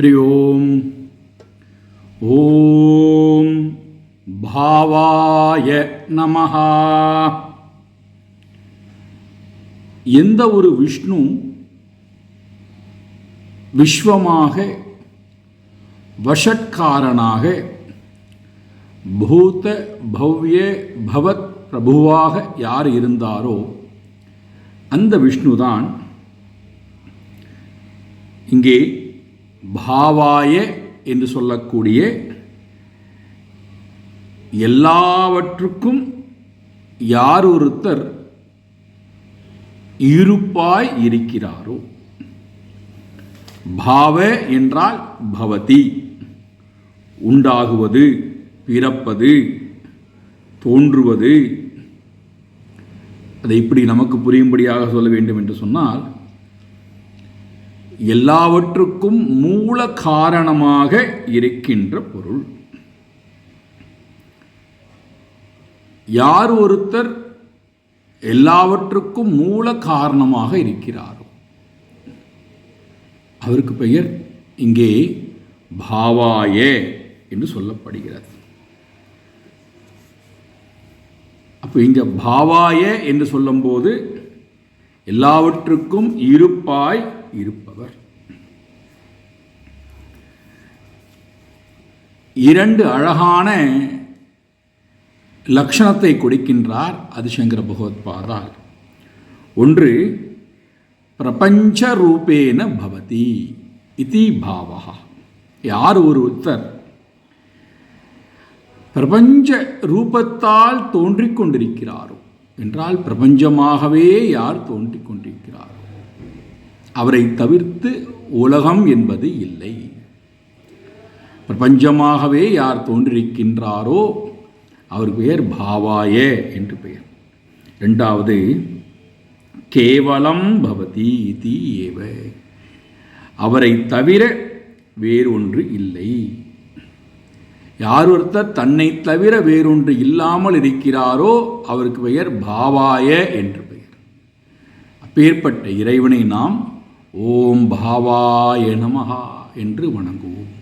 ஹரி ஓம். ஓம் பாவாய நமஹ. எந்த ஒரு விஷ்ணு விஸ்வமாக வஷட்காரனாக பூத பவ்ய பவத் பிரபுவாக யார் இருந்தாரோ அந்த விஷ்ணுதான் இங்கே பாவாய என்று சொல்லக்கூடிய எல்லாவற்றுக்கும் யார் ஒருத்தர் இருப்பாய் இருக்கிறாரோ. பாவ என்றால் பவதி, உண்டாகுவது, பிறப்பது, தோன்றுவது. அதை இப்படி நமக்கு புரியும்படியாக சொல்ல வேண்டும் என்று சொன்னால், எல்லாவற்றுக்கும் மூல காரணமாக இருக்கின்ற பொருள். யார் ஒருத்தர் எல்லாவற்றுக்கும் மூல காரணமாக இருக்கிறாரோ அவருக்கு பெயர் இங்கே பாவாய என்று சொல்லப்படுகிறது. அப்போ இங்க பாவாய என்று சொல்லும்போது எல்லாவற்றுக்கும் இருப்பாய் இருப்பவர். இரண்டு அழகான லட்சணத்தை கொடுக்கின்றார் ஆதிசங்கர பகவத்பாதால். ஒன்று பிரபஞ்ச ரூபேன பவதி இதி பாவஹ. யார் ஒருத்தர் பிரபஞ்ச ரூபத்தால் தோன்றிக் கொண்டிருக்கிறாரோ என்றால் பிரபஞ்சமாகவே யார் தோன்றிக் கொண்டிருக்கிறாரோ அவரை தவிர்த்து உலகம் என்பது இல்லை. பிரபஞ்சமாகவே யார் தோன்றிருக்கின்றாரோ அவர் பெயர் பாவாய என்று பெயர். இரண்டாவது கேவலம் பவதி இதி ஏவ, அவரை தவிர வேறொன்று இல்லை. யார் ஒருத்தர் தன்னை தவிர வேறொன்று இல்லாமல் இருக்கிறாரோ அவருக்கு பெயர் பாவாய என்று பெயர். அப்பேற்பட்ட இறைவனை நாம் ஓம் பாவாய நமஹ என்று வணங்குவோம்.